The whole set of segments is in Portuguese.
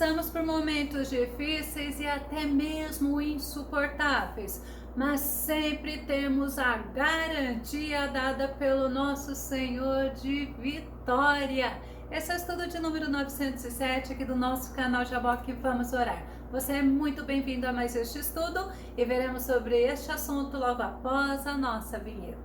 Passamos por momentos difíceis e até mesmo insuportáveis, mas sempre temos a garantia dada pelo nosso Senhor de vitória. Esse é o estudo de número 907 aqui do nosso canal Jaboque Vamos Orar. Você é muito bem-vindo a mais este estudo e veremos sobre este assunto logo após a nossa vinheta.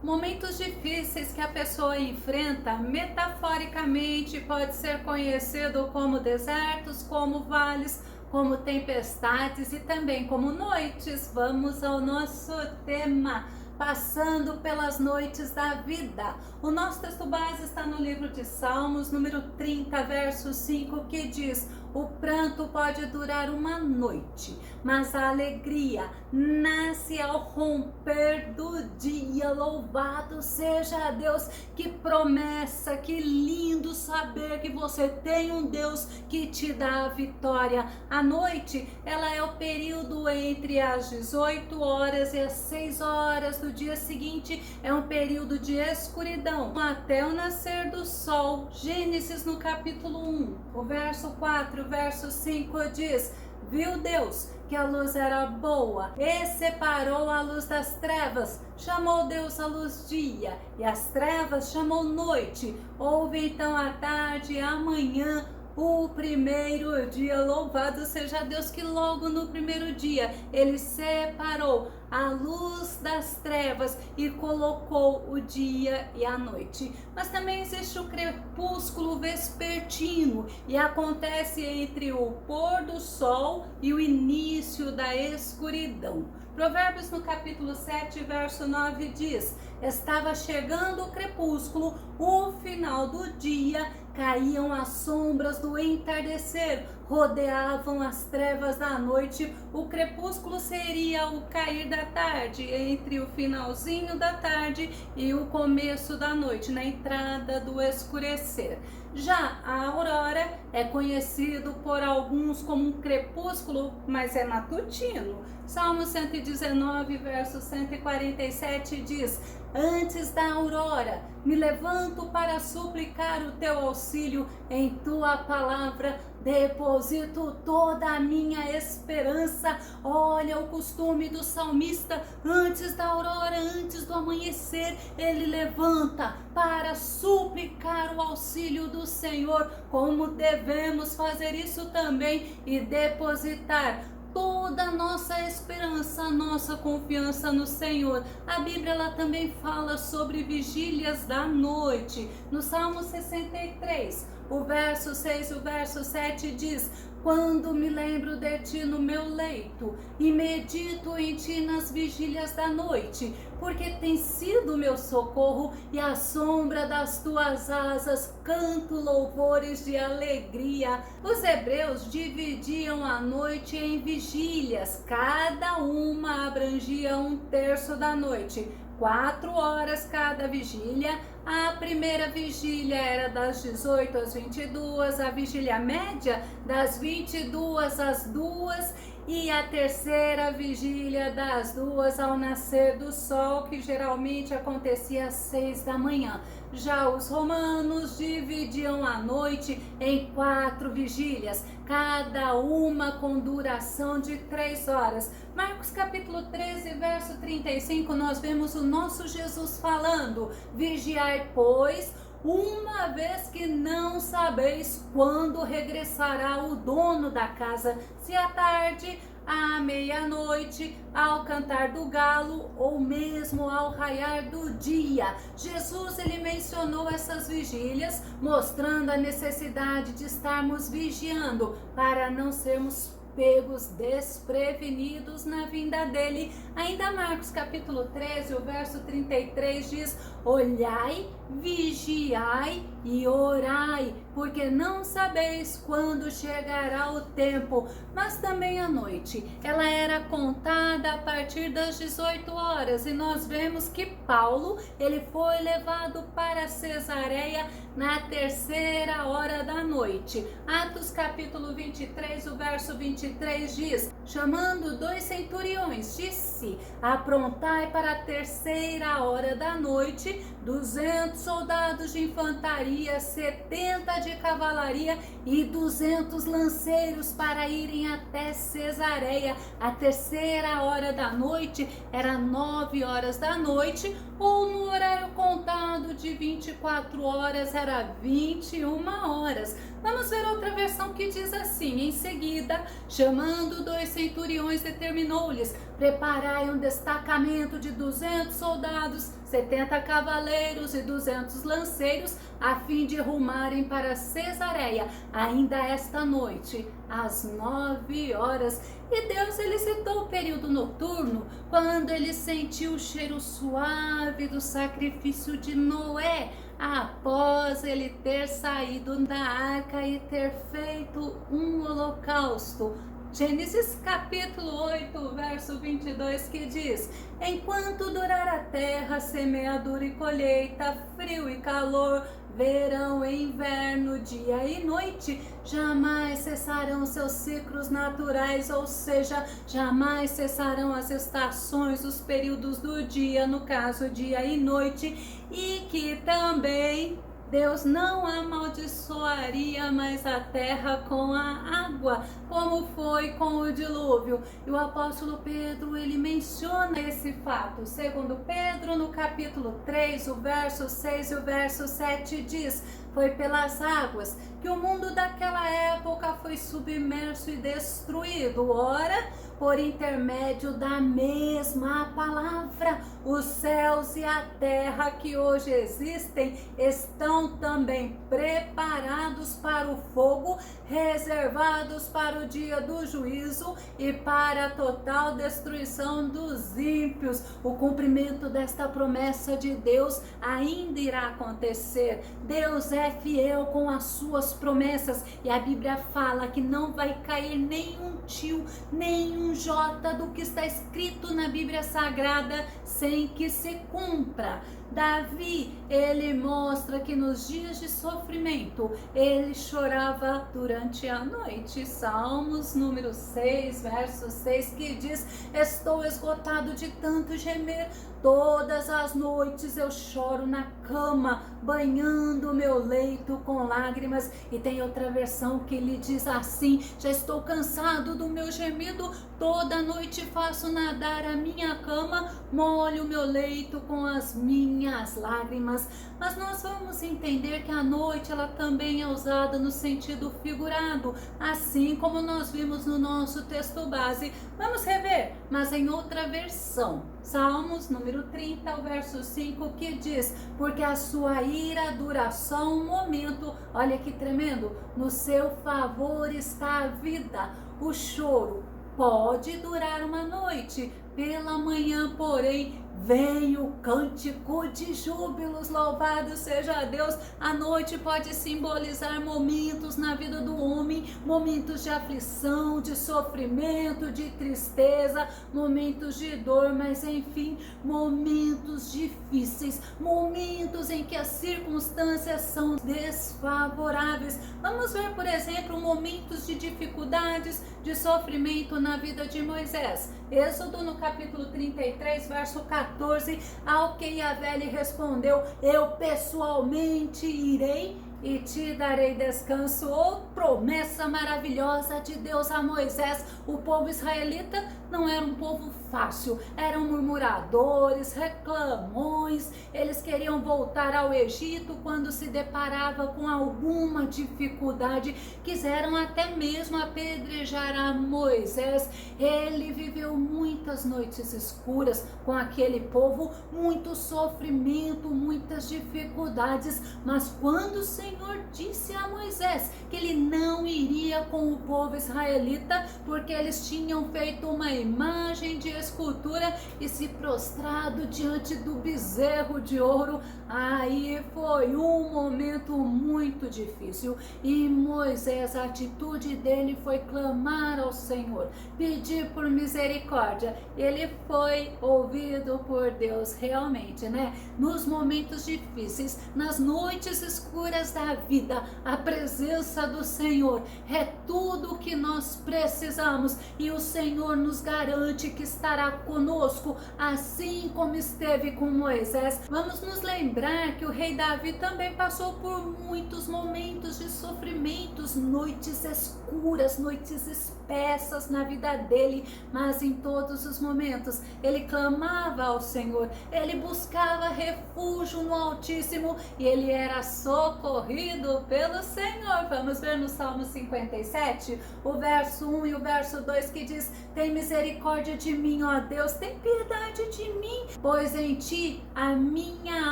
Momentos difíceis que a pessoa enfrenta, metaforicamente, pode ser conhecido como desertos, como vales, como tempestades e também como noites. Vamos ao nosso tema, passando pelas noites da vida. O nosso texto base está no livro de Salmos, número 30, verso 5, que diz: o pranto pode durar uma noite, mas a alegria nasce ao romper do dia. Louvado seja Deus! Que promessa, que lindo saber que você tem um Deus que te dá a vitória. A noite, ela é o período entre as 18 horas e as 6 horas do dia seguinte. É um período de escuridão até o nascer do sol. Gênesis no capítulo 1, o verso 4, o verso 5 diz: viu Deus que a luz era boa e separou a luz das trevas. Chamou Deus a luz dia e as trevas chamou noite. Houve então a tarde e a manhã, o primeiro dia. Louvado seja Deus que logo no primeiro dia Ele separou a luz das trevas e colocou o dia e a noite. Mas também existe o crepúsculo vespertino e acontece entre o pôr do sol e o início da escuridão. Provérbios no capítulo 7, verso 9 diz: estava chegando o crepúsculo, o final do dia, caíam as sombras do entardecer, rodeavam as trevas da noite. O crepúsculo seria o cair da tarde, entre o finalzinho da tarde e o começo da noite, na entrada do escurecer. Já a aurora é conhecido por alguns como um crepúsculo, mas é matutino. Salmo 119, verso 147 diz: antes da aurora me levanto para suplicar o teu auxílio, em tua palavra deposito toda a minha esperança. Olha o costume do salmista: antes da aurora, antes do amanhecer, ele levanta para suplicar o auxílio do Senhor. Como devemos fazer isso também e depositar toda a nossa esperança, a nossa confiança no Senhor. A Bíblia ela também fala sobre vigílias da noite. No Salmo 63, o verso 6 e o verso 7 diz: quando me lembro de ti no meu leito e medito em ti nas vigílias da noite, porque tem sido meu socorro e à sombra das tuas asas canto louvores de alegria. Os hebreus dividiam a noite em vigílias, cada uma abrangia um terço da noite, 4 horas cada vigília. A primeira vigília era das 18 às 22, a vigília média das 22 às 2 e a terceira vigília das 2 ao nascer do sol, que geralmente acontecia às 6 da manhã. Já os romanos dividiam a noite em 4 vigílias, cada uma com duração de 3 horas. Marcos capítulo 13, verso 35, nós vemos o nosso Jesus falando: vigiai, pois, uma vez que não sabeis quando regressará o dono da casa, se à tarde, à meia-noite, ao cantar do galo ou mesmo ao raiar do dia. Jesus ele mencionou essas vigílias, mostrando a necessidade de estarmos vigiando para não sermos pegos desprevenidos na vinda dele. Ainda Marcos capítulo 13, o verso 33 diz: olhai, vigiai e orai, porque não sabeis quando chegará o tempo. Mas também a noite, ela era contada a partir das 18 horas, e nós vemos que Paulo, ele foi levado para Cesareia na 3ª hora da noite. Atos capítulo 23, o verso 23 diz: chamando 2 centuriões, disse: aprontai para a 3ª hora da noite 200 soldados de infantaria, 70 de cavalaria e 200 lanceiros para irem até Cesareia. A 3ª hora da noite era 9 horas da noite, ou no horário contado de 24 horas era 21 horas. Vamos ver outra versão que diz assim: em seguida, chamando 2 centuriões, determinou-lhes: preparai um destacamento de 200 soldados, 70 cavaleiros e 200 lanceiros, a fim de rumarem para Cesareia, ainda esta noite, às 9 horas. E Deus, ele citou o período noturno, quando ele sentiu o cheiro suave do sacrifício de Noé, após ele ter saído da arca e ter feito um holocausto. Gênesis capítulo 8, verso 22, que diz: enquanto durar a terra, semeadura e colheita, frio e calor, verão e inverno, dia e noite, jamais cessarão seus ciclos naturais, ou seja, jamais cessarão as estações, os períodos do dia, no caso dia e noite, e que também Deus não amaldiçoaria mais a terra com a água, como foi com o dilúvio. E o apóstolo Pedro, ele menciona esse fato. Segundo Pedro, no capítulo 3, o verso 6 e o verso 7 diz: foi pelas águas que o mundo daquela época foi submerso e destruído. Ora, por intermédio da mesma palavra, os céus e a terra que hoje existem estão também preparados para o fogo, reservados para o dia do juízo e para a total destruição dos ímpios. O cumprimento desta promessa de Deus ainda irá acontecer. Deus é fiel com as suas promessas, e a Bíblia fala que não vai cair nenhum tio, nenhum jota do que está escrito na Bíblia Sagrada sem que se cumpra. Davi, ele mostra que nos dias de sofrimento, ele chorava durante a noite. Salmos número 6, verso 6, que diz: estou esgotado de tanto gemer, todas as noites eu choro na cama, banhando meu leito com lágrimas. E tem outra versão que ele diz assim: já estou cansado do meu gemido, toda noite faço nadar a minha cama, molho meu leito com as minhas lágrimas. Mas nós vamos entender que a noite, ela também é usada no sentido figurado, assim como nós vimos no nosso texto base. Vamos rever, mas em outra versão. Salmos número 30, o verso 5, que diz: porque a sua ira dura só um momento. Olha que tremendo: no seu favor está a vida. O choro pode durar uma noite, pela manhã, porém, vem o cântico de júbilos. Louvado seja Deus. A noite pode simbolizar momentos na vida do homem, momentos de aflição, de sofrimento, de tristeza, momentos de dor, mas enfim, momentos difíceis, momentos em que as circunstâncias são desfavoráveis. Vamos ver, por exemplo, momentos de dificuldades, de sofrimento na vida de Moisés. Êxodo no capítulo 33, verso 14, ao que Yahvé lhe respondeu: eu pessoalmente irei e te darei descanso. Oh, promessa maravilhosa de Deus a Moisés. O povo israelita não era um povo fácil, eram murmuradores, reclamões, eles queriam voltar ao Egito quando se deparava com alguma dificuldade, quiseram até mesmo apedrejar a Moisés. Ele viveu muitas noites escuras com aquele povo, muito sofrimento, muitas dificuldades, mas quando o Senhor Senhor disse a Moisés que ele não iria com o povo israelita, porque eles tinham feito uma imagem de escultura e se prostrado diante do bezerro de ouro. Aí foi um momento muito difícil e Moisés, a atitude dele foi clamar ao Senhor, pedir por misericórdia. Ele foi ouvido por Deus realmente, né? Nos momentos difíceis, nas noites escuras da vida, a presença do Senhor é tudo o que nós precisamos e o Senhor nos garante que estará conosco, assim como esteve com Moisés. Vamos nos lembrar que o rei Davi também passou por muitos momentos de sofrimentos, noites escuras, noites espessas na vida dele, mas em todos os momentos ele clamava ao Senhor, ele buscava refúgio no Altíssimo e ele era socorrido pelo Senhor. Vamos ver no Salmo 57, o verso 1 e o verso 2 que diz: tem misericórdia de mim, ó Deus, tem piedade de mim, pois em ti a minha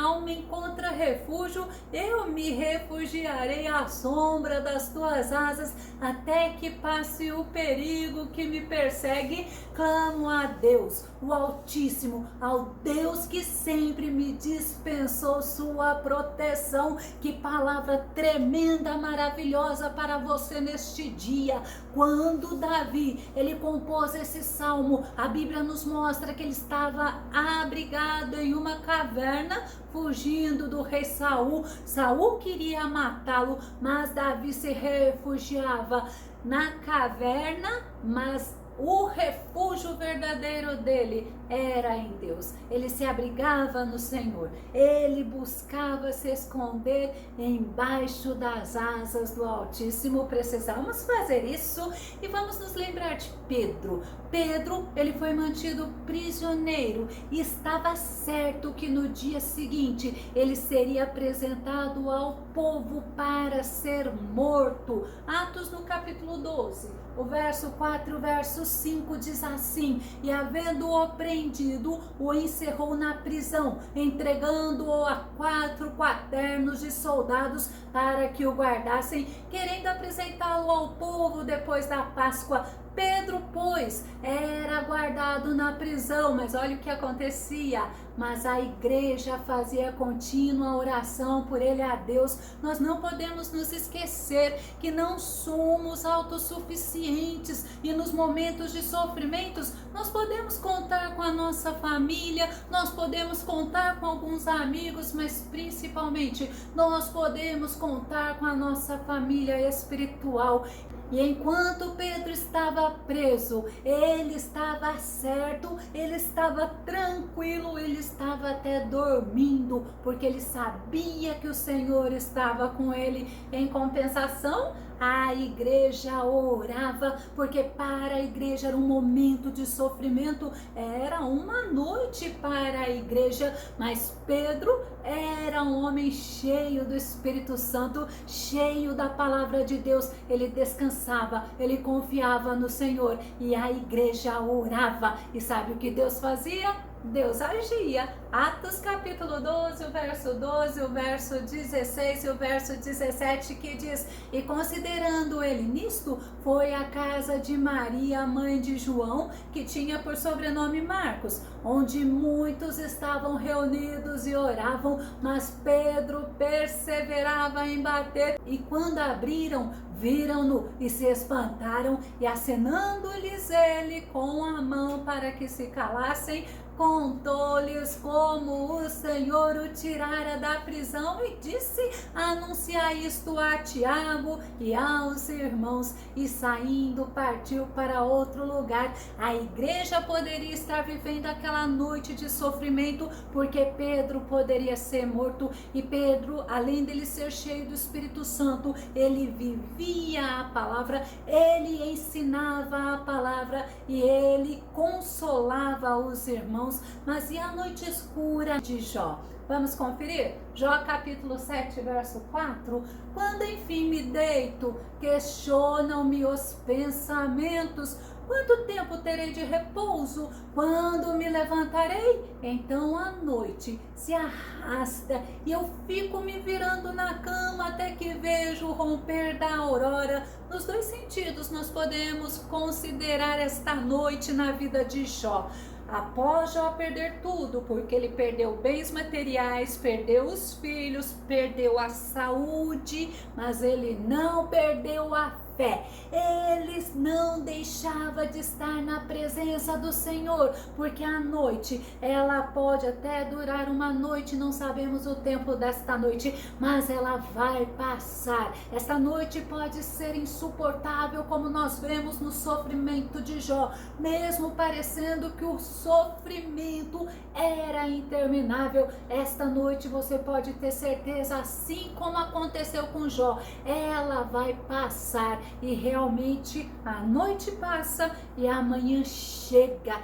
alma encontra refúgio, eu me refugiarei à sombra das tuas asas, até que passe o perigo que me persegue. Clamo a Deus, o Altíssimo, ao Deus que sempre me dispensou sua proteção. Que palavra tremenda, maravilhosa para você neste dia. Quando Davi, ele compôs esse salmo, a Bíblia nos mostra que ele estava abrigado em uma caverna, fugindo do rei Saul. Saul queria matá-lo, mas Davi se refugiava na caverna, mas o refúgio verdadeiro dele era em Deus. Ele se abrigava no Senhor, ele buscava se esconder embaixo das asas do Altíssimo. Precisamos fazer isso e vamos nos lembrar de Pedro. Pedro, ele foi mantido prisioneiro e estava certo que no dia seguinte ele seria apresentado ao povo para ser morto. Atos no capítulo 12, o verso 4 e o verso 5 diz assim: e havendo-o prendido, o encerrou na prisão, entregando-o a 4 quaternos de soldados para que o guardassem, querendo apresentá-lo ao povo depois da Páscoa. Pedro, pois, era guardado na prisão, mas olha o que acontecia. Mas a igreja fazia contínua oração por ele a Deus. Nós não podemos nos esquecer que não somos autossuficientes e nos momentos de sofrimentos nós podemos contar com a nossa família, nós podemos contar com alguns amigos, mas principalmente nós podemos contar com a nossa família espiritual. E enquanto Pedro estava preso, ele estava certo, ele estava tranquilo, ele estava até dormindo, porque ele sabia que o Senhor estava com ele. Em compensação, a igreja orava, porque para a igreja era um momento de sofrimento, era uma noite para a igreja, mas Pedro era um homem cheio do Espírito Santo, cheio da palavra de Deus. Ele descansava, ele confiava no Senhor e a igreja orava. E sabe o que Deus fazia? Deus agia. Atos capítulo 12, o verso 12, o verso 16 e o verso 17 que diz: e considerando ele nisto, foi à casa de Maria, mãe de João, que tinha por sobrenome Marcos, onde muitos estavam reunidos e oravam, mas Pedro perseverava em bater, e quando abriram, viram-no e se espantaram, e acenando-lhes ele com a mão para que se calassem, contou-lhes como o Senhor o tirara da prisão e disse: anunciai isto a Tiago e aos irmãos. E saindo partiu para outro lugar. A igreja poderia estar vivendo aquela noite de sofrimento, porque Pedro poderia ser morto, e Pedro, além dele ser cheio do Espírito Santo, ele vivia a palavra, ele ensinava a palavra e ele consolava os irmãos. Mas e a noite escura de Jó? Vamos conferir? Jó capítulo 7, verso 4. Quando enfim me deito, questionam-me os pensamentos. Quanto tempo terei de repouso? Quando me levantarei? Então a noite se arrasta e eu fico me virando na cama até que vejo o romper da aurora. Nos dois sentidos nós podemos considerar esta noite na vida de Jó. Após Jó perder tudo, porque ele perdeu bens materiais, perdeu os filhos, perdeu a saúde, mas ele não perdeu a fé. Ele não deixava de estar na presença do Senhor, porque a noite, ela pode até durar uma noite, não sabemos o tempo desta noite, mas ela vai passar. Esta noite pode ser insuportável, como nós vemos no sofrimento de Jó, mesmo parecendo que o sofrimento era interminável. Esta noite você pode ter certeza, assim como aconteceu com Jó, ela vai passar. E realmente a noite passa e amanhã chega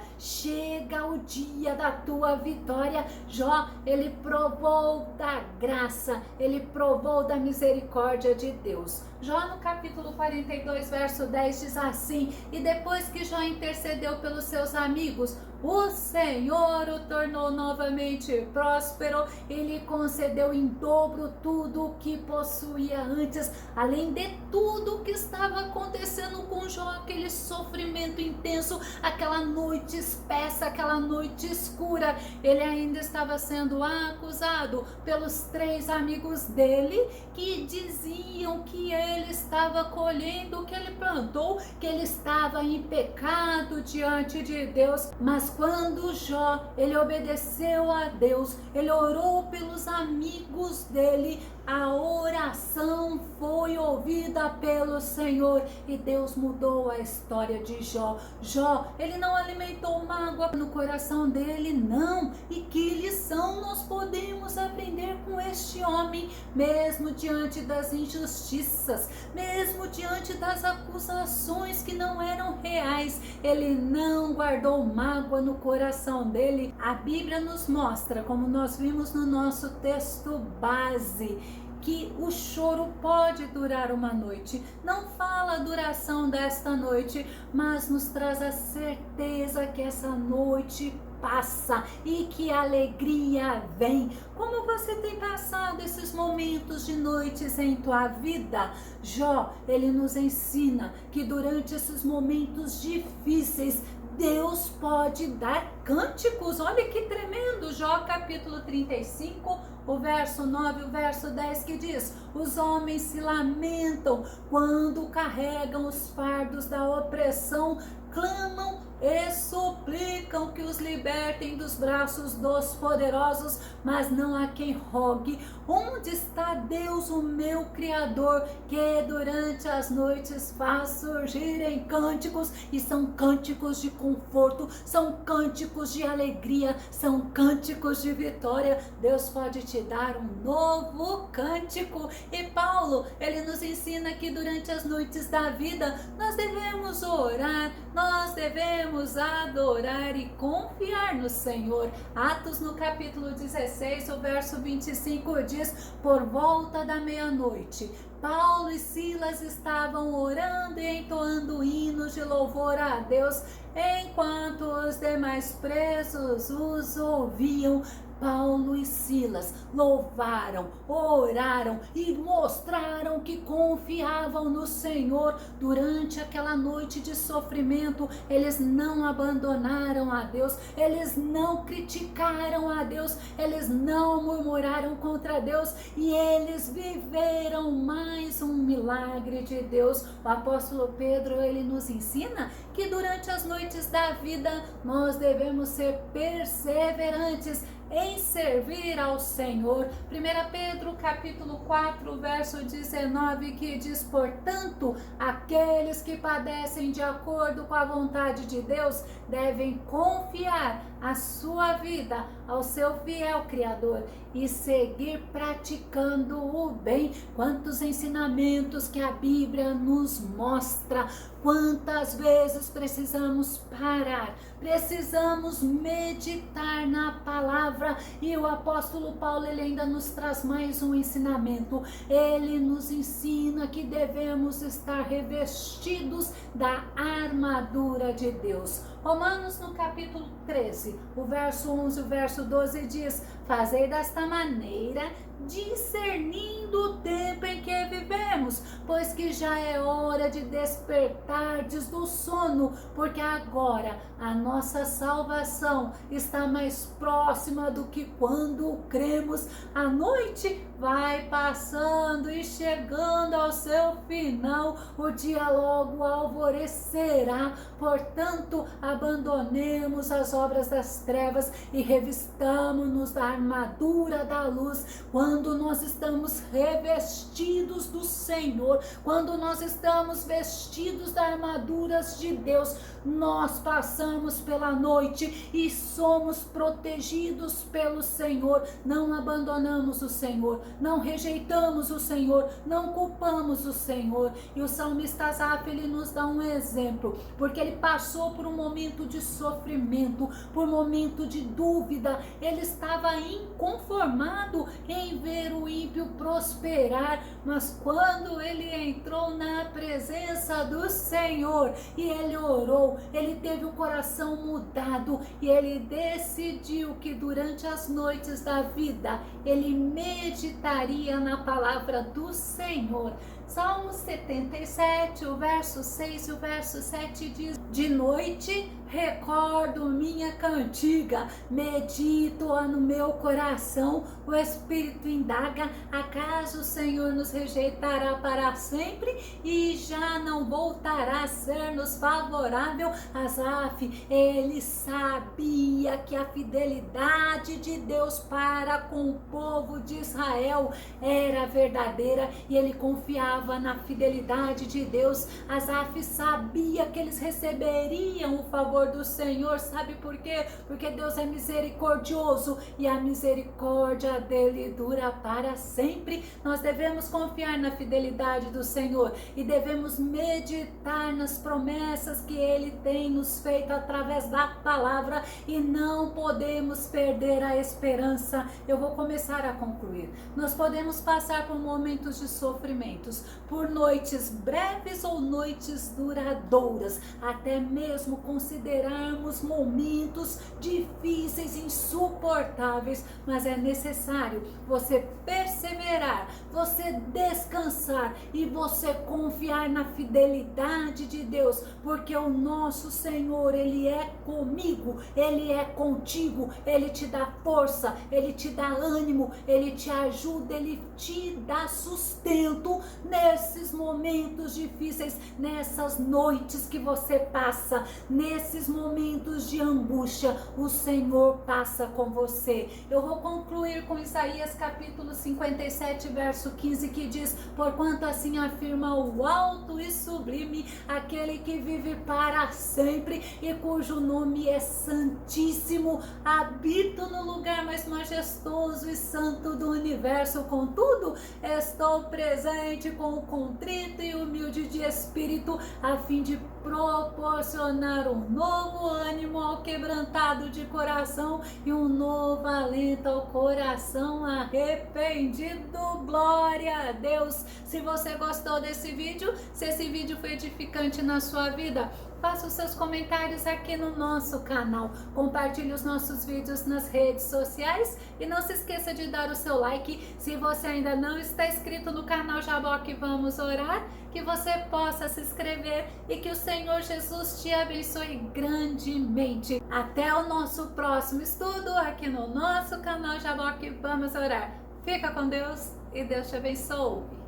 o dia da tua vitória. Jó, ele provou da graça, ele provou da misericórdia de Deus. Jó no capítulo 42, verso 10 diz assim: e depois que Jó intercedeu pelos seus amigos, o Senhor o tornou novamente próspero, ele concedeu em dobro tudo o que possuía antes. Além de tudo que estava acontecendo com Jó, aquele sofrimento intenso, aquela noite espessa, aquela noite escura, ele ainda estava sendo acusado pelos 3 amigos dele, que diziam que ele estava colhendo o que ele plantou, que ele estava em pecado diante de Deus. Mas quando Jó, ele obedeceu a Deus, ele orou pelos amigos dele, a oração foi ouvida pelo Senhor e Deus mudou a história de Jó. Jó, ele não alimentou mágoa no coração dele, não. E que lição nós podemos aprender com este homem, mesmo diante das injustiças, mesmo diante das acusações que não eram reais, ele não guardou mágoa no coração dele. A Bíblia nos mostra, como nós vimos no nosso texto base, que o choro pode durar uma noite. Não fala a duração desta noite, mas nos traz a certeza que essa noite passa e que a alegria vem. Como você tem passado esses momentos de noites em tua vida? Jó, ele nos ensina que durante esses momentos difíceis, Deus pode dar cânticos. Olha que tremendo, Jó capítulo 35, o verso 9 e o verso 10 que diz: os homens se lamentam quando carregam os fardos da opressão, clamam e suplicam que os libertem dos braços dos poderosos, mas não há quem rogue. Onde está Deus, o meu Criador, que durante as noites faz surgirem cânticos? E são cânticos de conforto, são cânticos de alegria, são cânticos de vitória. Deus pode te dar um novo cântico. E Paulo, ele nos ensina que durante as noites da vida nós devemos orar, nós devemos adorar e confiar no Senhor. Atos no capítulo 16, o verso 25 diz: por volta da meia-noite, Paulo e Silas estavam orando e entoando hinos de louvor a Deus, enquanto os demais presos os ouviam. Paulo e Silas louvaram, oraram e mostraram que confiavam no Senhor durante aquela noite de sofrimento. Eles não abandonaram a Deus, eles não criticaram a Deus, eles não murmuraram contra Deus e eles viveram mais um milagre de Deus. O apóstolo Pedro, ele nos ensina que durante as noites da vida nós devemos ser perseverantes em servir ao Senhor. 1 Pedro capítulo 4, verso 19, que diz: portanto, aqueles que padecem de acordo com a vontade de Deus devem confiar a sua vida ao seu fiel Criador e seguir praticando o bem. Quantos ensinamentos que a Bíblia nos mostra, quantas vezes precisamos parar, precisamos meditar na palavra. E o apóstolo Paulo, ele ainda nos traz mais um ensinamento. Ele nos ensina que devemos estar revestidos da armadura de Deus. Romanos, no capítulo 13, o verso 11 e o verso 12 diz: fazei desta maneira, discernindo o tempo em que vivemos, pois que já é hora de despertardes do sono, porque agora a nossa salvação está mais próxima do que quando cremos. A noite vai passando e chegando ao seu final, o dia logo alvorecerá. Portanto, abandonemos as obras das trevas e revistamo-nos da armadura da luz. Quando nós estamos revestidos do Senhor, quando nós estamos vestidos das armaduras de Deus, nós passamos pela noite e somos protegidos pelo Senhor. Não abandonamos o Senhor, não rejeitamos o Senhor, não culpamos o Senhor. E o salmista Asaf, ele nos dá um exemplo, porque ele passou por um momento de sofrimento, por um momento de dúvida. Ele estava inconformado em ver o ímpio prosperar, mas quando ele entrou na presença do Senhor e ele orou, ele teve o coração mudado e ele decidiu que durante as noites da vida ele meditaria na palavra do Senhor. Salmo 77, o verso 6 e o verso 7 diz: de noite recordo minha cantiga, medito-a no meu coração, o Espírito indaga, acaso o Senhor nos rejeitará para sempre e já não voltará a ser-nos favorável? Asaf, ele sabia que a fidelidade de Deus para com o povo de Israel era verdadeira e ele confiava na fidelidade de Deus. Asaf sabia que eles receberiam o favor do Senhor. Sabe por quê? Porque Deus é misericordioso e a misericórdia dele dura para sempre. Nós devemos confiar na fidelidade do Senhor e devemos meditar nas promessas que ele tem nos feito através da palavra e não podemos perder a esperança. Eu vou começar a concluir. Nós podemos passar por momentos de sofrimentos, por noites breves ou noites duradouras, até mesmo considerarmos momentos difíceis, insuportáveis, mas é necessário você perseverar, você descansar e você confiar na fidelidade de Deus, porque o nosso Senhor, ele é comigo, ele é contigo, ele te dá força, ele te dá ânimo, ele te ajuda, ele te dá sustento nesses momentos difíceis, nessas noites que você passa, nesses momentos de angústia, o Senhor passa com você. Eu vou concluir com Isaías capítulo 57, verso 15, que diz: porquanto assim afirma o alto e sublime, aquele que vive para sempre e cujo nome é santíssimo, habito no lugar mais majestoso e santo do universo, contudo estou presente com o contrito e humilde de espírito, a fim de proporcionar um novo ânimo ao quebrantado de coração e um novo alento ao coração arrependido. Glória a Deus! Se você gostou desse vídeo, se esse vídeo foi edificante na sua vida, faça os seus comentários aqui no nosso canal, compartilhe os nossos vídeos nas redes sociais e não se esqueça de dar o seu like. Se você ainda não está inscrito no canal Jaboque Vamos Orar, que você possa se inscrever e que o Senhor Jesus te abençoe grandemente. Até o nosso próximo estudo aqui no nosso canal Jaboque Vamos Orar. Fica com Deus e Deus te abençoe.